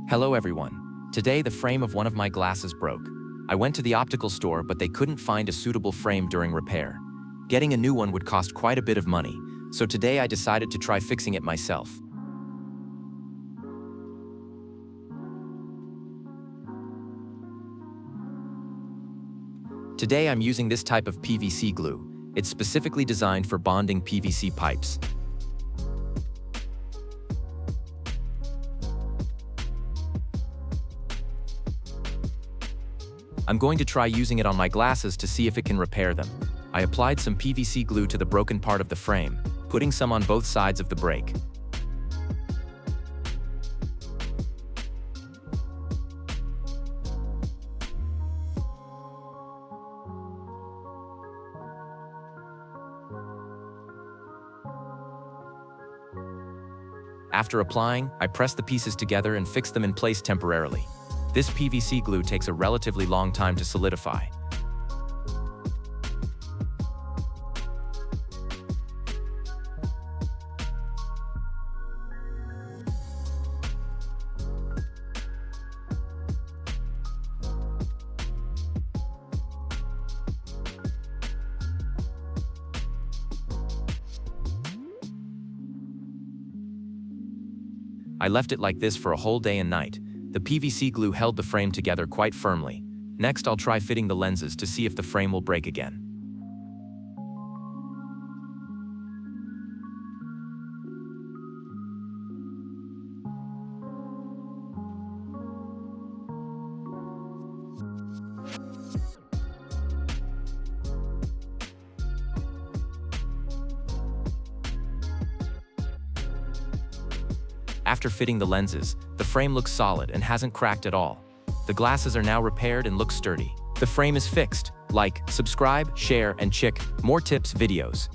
Hello everyone. Today the frame of one of my glasses broke. I went to the optical store but they couldn't find a suitable frame during repair. Getting a new one would cost quite a bit of money, so today I decided to try fixing it myself. Today I'm using this type of PVC glue. It's specifically designed for bonding PVC pipes. I'm going to try using it on my glasses to see if it can repair them. I applied some PVC glue to the broken part of the frame, putting some on both sides of the break. After applying, I pressed the pieces together and fixed them in place temporarily. This PVC glue takes a relatively long time to solidify. I left it like this for a whole day and night. The PVC glue held the frame together quite firmly. Next, I'll try fitting the lenses to see if the frame will break again. After fitting the lenses, the frame looks solid and hasn't cracked at all. The glasses are now repaired and look sturdy. The frame is fixed. Like, subscribe, share, and check more tips videos.